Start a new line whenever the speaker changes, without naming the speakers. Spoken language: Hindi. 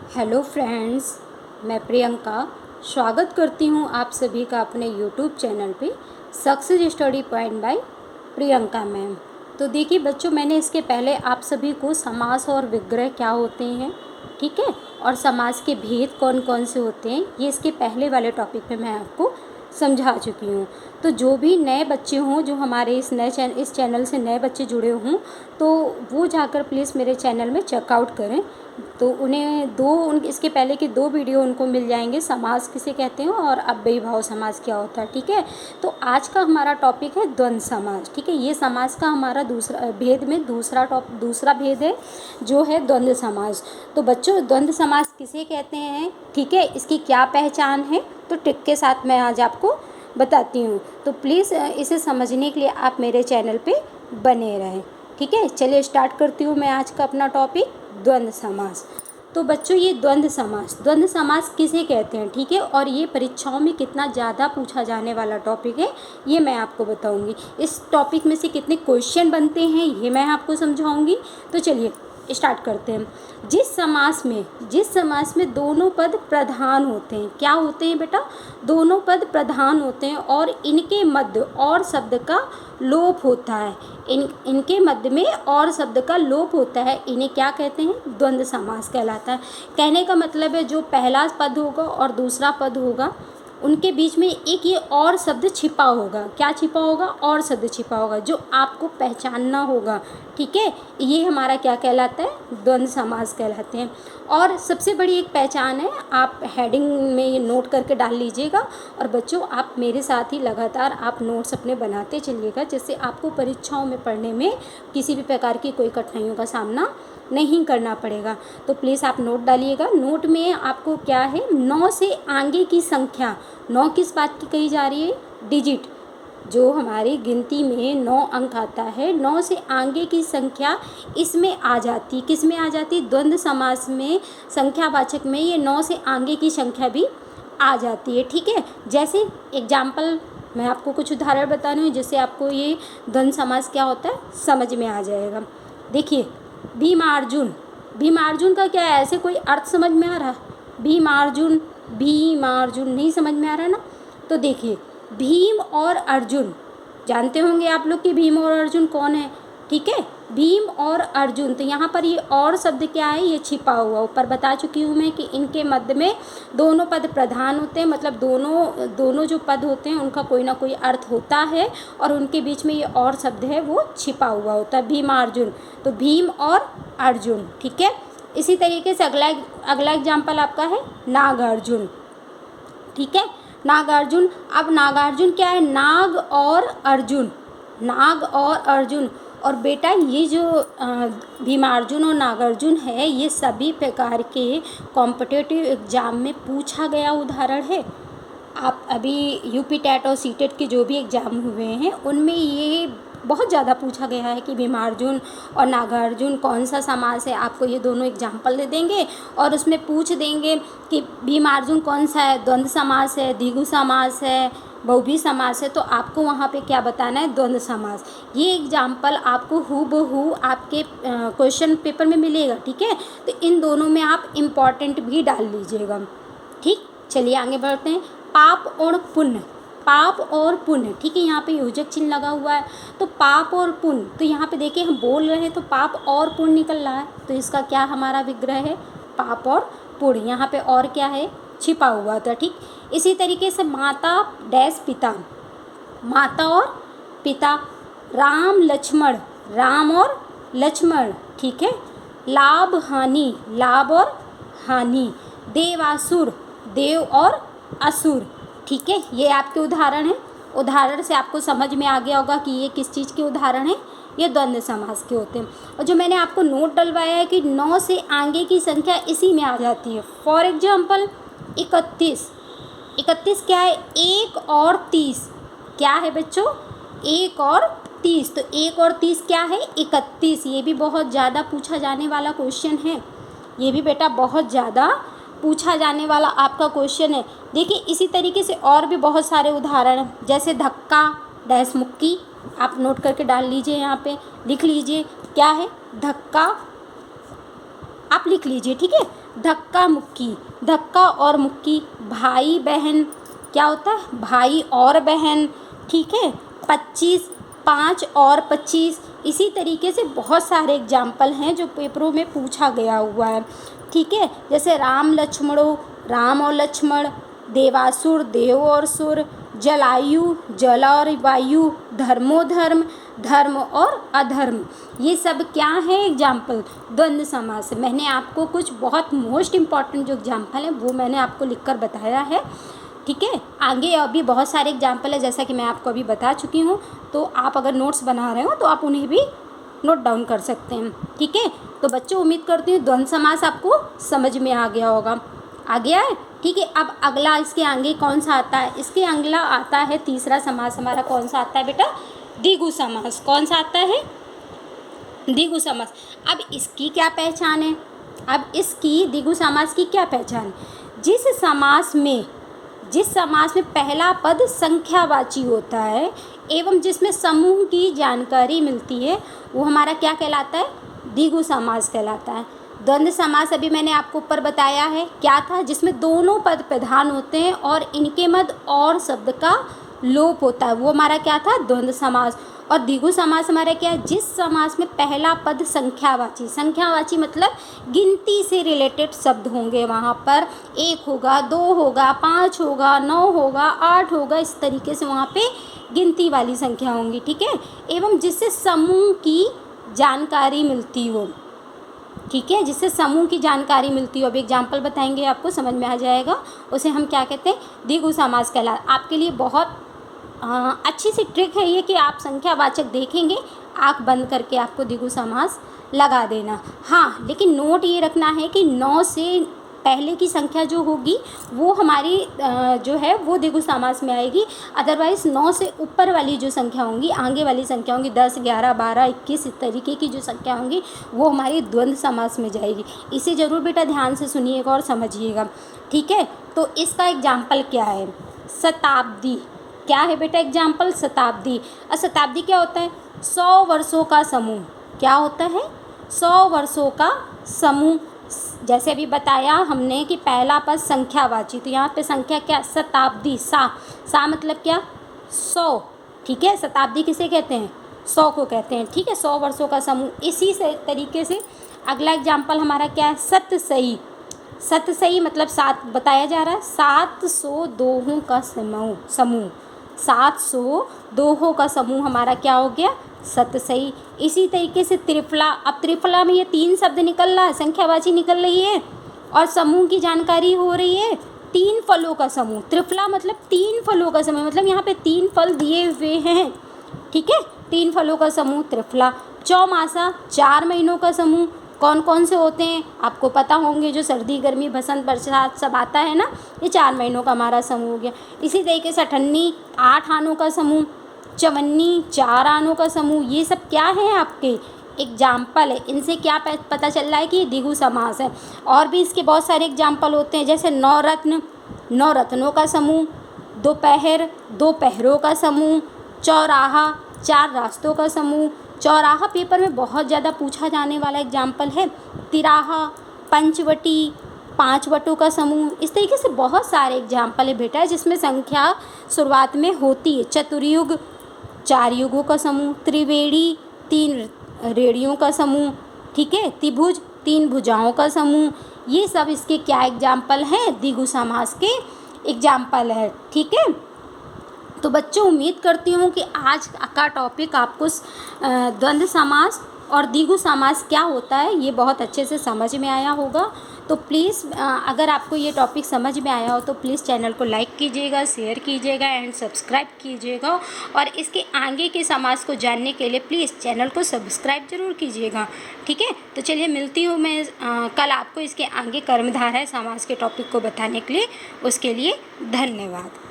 हेलो फ्रेंड्स, मैं प्रियंका स्वागत करती हूँ आप सभी का अपने यूट्यूब चैनल पे success study point by Priyanka ma'am. तो देखिए बच्चों, मैंने इसके पहले आप सभी को समास और विग्रह क्या होते हैं, ठीक है, और समास के भेद कौन कौन से होते हैं, ये इसके पहले वाले टॉपिक पे मैं आपको समझा चुकी हूँ। तो जो भी नए बच्चे हों, जो हमारे इस चैनल से नए बच्चे जुड़े हों, तो वो जाकर प्लीज़ मेरे चैनल में चेकआउट करें। तो उन्हें इसके पहले के 2 वीडियो उनको मिल जाएंगे, समास किसे कहते हैं और अव्ययी भाव समास क्या होता है, ठीक है। तो आज का हमारा टॉपिक है द्वंद्व समास, ठीक है। ये समास का हमारा दूसरा भेद में दूसरा भेद है, जो है द्वंद्व समास। तो बच्चों, द्वंद्व समास किसे कहते हैं, ठीक है, इसकी क्या पहचान है, तो टिक के साथ मैं आज आपको बताती हूँ। तो प्लीज़ इसे समझने के लिए आप मेरे चैनल पे बने रहें, ठीक है। चलिए स्टार्ट करती हूँ मैं आज का अपना टॉपिक, द्वंद्व समास। तो बच्चों, ये द्वंद्व समास किसे कहते हैं, ठीक है, और ये परीक्षाओं में कितना ज़्यादा पूछा जाने वाला टॉपिक है, ये मैं आपको बताऊंगी। इस टॉपिक में से कितने क्वेश्चन बनते हैं, ये मैं आपको समझाऊंगी। तो चलिए स्टार्ट करते हैं। जिस समास में दोनों पद प्रधान होते हैं, क्या होते हैं बेटा, दोनों पद प्रधान होते हैं और इनके मध्य और शब्द का लोप होता है। इनके मध्य में और शब्द का लोप होता है, इन्हें क्या कहते हैं, द्वंद्व समास कहलाता है। कहने का मतलब है, जो पहला पद होगा और दूसरा पद होगा, उनके बीच में एक ये और शब्द छिपा होगा। क्या छिपा होगा, और शब्द छिपा होगा, जो आपको पहचानना होगा, ठीक है। ये हमारा क्या कहलाता है, द्वंद्व समास कहलाते हैं। और सबसे बड़ी एक पहचान है, आप हेडिंग में ये नोट करके डाल लीजिएगा। और बच्चों, आप मेरे साथ ही लगातार आप नोट्स अपने बनाते चलिएगा, जिससे आपको परीक्षाओं में पढ़ने में किसी भी प्रकार की कोई कठिनाइयों का सामना नहीं करना पड़ेगा। तो प्लीज़ आप नोट डालिएगा। नोट में आपको क्या है, 9 से आगे की संख्या, 9 किस बात की कही जा रही है, डिजिट, जो हमारी गिनती में 9 अंक आता है, 9 से आगे की संख्या इसमें आ जाती, किस में आ जाती, द्वंद्व समास में संख्यावाचक में ये 9 से आगे की संख्या भी आ जाती है, ठीक है। जैसे एग्जाम्पल मैं आपको कुछ उदाहरण बता रही हूँ, जिससे आपको ये द्वंद्व समास क्या होता है समझ में आ जाएगा। देखिए, भीमार्जुन का क्या है, ऐसे कोई अर्थ समझ में आ रहा है, भीमार्जुन नहीं समझ में आ रहा ना। तो देखिए, भीम और अर्जुन, जानते होंगे आप लोग कि भीम और अर्जुन कौन है, ठीक है, भीम और अर्जुन। तो यहाँ पर ये और शब्द क्या है, ये छिपा हुआ, ऊपर बता चुकी हूँ मैं कि इनके मध्य में दोनों पद प्रधान होते हैं, मतलब दोनों जो पद होते हैं उनका कोई ना कोई अर्थ होता है, और उनके बीच में ये और शब्द है वो छिपा हुआ होता है, भीमार्जुन। तो भीम और अर्जुन, ठीक है। इसी तरीके से अगला एग्जाम्पल आपका है नागार्जुन, ठीक है, नागार्जुन। अब नागार्जुन क्या है, नाग और अर्जुन। और बेटा, ये जो भीमार्जुन और नागार्जुन है, ये सभी प्रकार के कॉम्पिटिटिव एग्जाम में पूछा गया उदाहरण है। आप अभी यूपी टेट और सीटेट के जो भी एग्ज़ाम हुए हैं, उनमें ये बहुत ज़्यादा पूछा गया है कि भीमार्जुन और नागार्जुन कौन सा समास है। आपको ये दोनों एग्जाम्पल दे देंगे और उसमें पूछ देंगे कि भीमार्जुन कौन सा है, द्वंद्व समास है, द्विगु समास है, बहुव्रीहि समास है। तो आपको वहाँ पे क्या बताना है, द्वंद्व समास। ये एग्जाम्पल आपको हूबहू आपके क्वेश्चन पेपर में मिलेगा, ठीक है। तो इन दोनों में आप इम्पॉर्टेंट भी डाल लीजिएगा, ठीक। चलिए आगे बढ़ते हैं। पाप और पुण्य, ठीक है, यहाँ पे योजक चिन्ह लगा हुआ है। तो पाप और पुण्य, तो यहाँ पे देखिए हम बोल रहे हैं तो पाप और पुण्य निकल रहा है, तो इसका क्या हमारा विग्रह है, पाप और पुण्य। यहाँ पे और क्या है, छिपा हुआ था, ठीक। इसी तरीके से माता और पिता, राम और लक्ष्मण, ठीक है। लाभ और हानि, देव और असुर, ठीक है। ये आपके उदाहरण हैं। उदाहरण से आपको समझ में आ गया होगा कि ये किस चीज़ के उदाहरण हैं, ये द्वंद्व समास के होते हैं। और जो मैंने आपको नोट डलवाया है कि 9 से आगे की संख्या इसी में आ जाती है। फॉर एग्जाम्पल 31 क्या है, 1 और 30, क्या है बच्चों, 1 और 30। तो 1 और 30 क्या है, 31। ये भी बहुत ज़्यादा पूछा जाने वाला क्वेश्चन है, ये भी बेटा बहुत ज़्यादा पूछा जाने वाला आपका क्वेश्चन है। देखिए, इसी तरीके से और भी बहुत सारे उदाहरण हैं, जैसे धक्का डैश मुक्की, आप नोट करके डाल लीजिए, यहाँ पे लिख लीजिए क्या है, धक्का, आप लिख लीजिए, ठीक है। धक्का मुक्की, धक्का और मुक्की, भाई बहन, क्या होता है भाई और बहन, ठीक है। 25, 5 और 25, इसी तरीके से बहुत सारे एग्जाम्पल हैं जो पेपरों में पूछा गया हुआ है, ठीक है। जैसे राम लक्ष्मणों, राम और लक्ष्मण, देवासुर, देव और सुर, जलायु, जल और वायु, धर्मो धर्म, धर्म और अधर्म, ये सब क्या है एग्जाम्पल, द्वंद्व समास। मैंने आपको कुछ बहुत मोस्ट इम्पॉर्टेंट जो एग्जाम्पल हैं वो मैंने आपको लिखकर बताया है, ठीक है। आगे अभी बहुत सारे एग्जाम्पल है जैसा कि मैं आपको अभी बता चुकी हूँ, तो आप अगर नोट्स बना रहे हो तो आप उन्हें भी नोट डाउन कर सकते हैं, ठीक है। तो बच्चों उम्मीद करती हूँ द्वंद्व समास आपको समझ में आ गया होगा, आ गया है, ठीक है। अब अगला इसके आगे कौन सा आता है, इसके अगला आता है तीसरा समास हमारा, कौन सा आता है बेटा, द्विगु समास। कौन सा आता है, द्विगु समास। अब इसकी क्या पहचान है, अब इसकी द्विगु समास की क्या पहचान है, जिस समास में पहला पद संख्यावाची होता है एवं जिसमें समूह की जानकारी मिलती है वो हमारा क्या कहलाता है, द्विगु समास कहलाता है। द्वंद्व समास अभी मैंने आपको ऊपर बताया है क्या था, जिसमें दोनों पद प्रधान होते हैं और इनके मध्य और शब्द का लोप होता है, वो हमारा क्या था, द्वंद्व समास। और द्विगु समास हमारा क्या है, जिस समास में पहला पद संख्यावाची, संख्यावाची मतलब गिनती से रिलेटेड शब्द होंगे, वहाँ पर 1 होगा, 2 होगा, 5 होगा, 9 होगा, 8 होगा, इस तरीके से वहाँ पे गिनती वाली संख्या होंगी, ठीक है। एवं जिससे समूह की जानकारी मिलती हो, ठीक है, जिससे समूह की जानकारी मिलती हो। अब एग्जाम्पल बताएंगे आपको समझ में आ जाएगा, उसे हम क्या कहते हैं, द्विगु समास कहला। आपके लिए बहुत अच्छी सी ट्रिक है ये कि आप संख्यावाचक देखेंगे, आँख बंद करके आपको द्विगु समास लगा देना। हाँ, लेकिन नोट ये रखना है कि 9 से पहले की संख्या जो होगी वो हमारी जो है वो द्विगु समास में आएगी। अदरवाइज़ 9 से ऊपर वाली जो संख्या होंगी, आगे वाली संख्या होंगी 10, 11, 12, 21, इस तरीके की जो संख्या होंगी वो हमारी द्वंद्व समास में जाएगी। इसे ज़रूर बेटा ध्यान से सुनिएगा और समझिएगा, ठीक है। तो इसका एग्जाम्पल क्या है, शताब्दी। क्या है बेटा एग्जाम्पल, शताब्दी। शताब्दी क्या होता है, 100 वर्षों का समूह। क्या होता है, 100 वर्षों का समूह। जैसे अभी बताया हमने कि पहला पद संख्यावाची, तो यहाँ पे संख्या क्या, शताब्दी, सा मतलब क्या, 100, ठीक है। शताब्दी किसे कहते हैं, 100 को कहते हैं, ठीक है, 100 वर्षों का समूह। इसी से तरीके से अगला एग्जाम्पल हमारा क्या है, सतसई। सतसई मतलब 7 बताया जा रहा है, 700 दोहों का समूह, 700 दोहों का समूह हमारा क्या हो गया, सतसई। इसी तरीके से त्रिफला। अब त्रिफला में ये 3 शब्द निकल रहा है, संख्यावाची निकल रही है और समूह की जानकारी हो रही है, 3 फलों का समूह। त्रिफला मतलब 3 फलों का समूह, मतलब यहाँ पे 3 फल दिए हुए हैं, ठीक है, 3 फलों का समूह त्रिफला। चौमासा 4 महीनों का समूह। कौन कौन से होते हैं आपको पता होंगे, जो सर्दी गर्मी बसंत बरसात सब आता है ना, ये 4 महीनों का हमारा समूह हो गया। इसी तरीके से अठन्नी 8 आनों का समूह, चवन्नी 4 आनों का समूह। ये सब क्या है, आपके एग्जाम्पल है, इनसे क्या पता चल रहा है कि ये द्विगु समास है। और भी इसके बहुत सारे एग्जाम्पल होते हैं, जैसे नवरत्न, 9 रत्नों का समूह। दोपहर 2 पहरों का समूह। चौराहा 4 रास्तों का समूह। चौराहा पेपर में बहुत ज़्यादा पूछा जाने वाला एग्जाम्पल है। तिराहा, पंचवटी 5 वटों का समूह। इस तरीके से बहुत सारे एग्जाम्पल है बेटा जिसमें संख्या शुरुआत में होती है। चतुर्युग 4 युगों का समूह। त्रिवेणी 3 रेडियों का समूह, ठीक है। त्रिभुज 3 भुजाओं का समूह। ये सब इसके क्या एग्जाम्पल हैं, द्विगु समास के एग्जाम्पल है, ठीक है। तो बच्चों उम्मीद करती हूँ कि आज का टॉपिक आपको द्वंद्व समास और द्विगु समास क्या होता है ये बहुत अच्छे से समझ में आया होगा। तो प्लीज़ अगर आपको ये टॉपिक समझ में आया हो तो प्लीज़ चैनल को लाइक कीजिएगा, शेयर कीजिएगा एंड सब्सक्राइब कीजिएगा। और इसके आगे के समास को जानने के लिए प्लीज़ चैनल को सब्सक्राइब जरूर कीजिएगा, ठीक है। तो चलिए मिलती हूँ मैं कल आपको इसके आगे कर्मधारय समास के टॉपिक को बताने के लिए। उसके लिए धन्यवाद।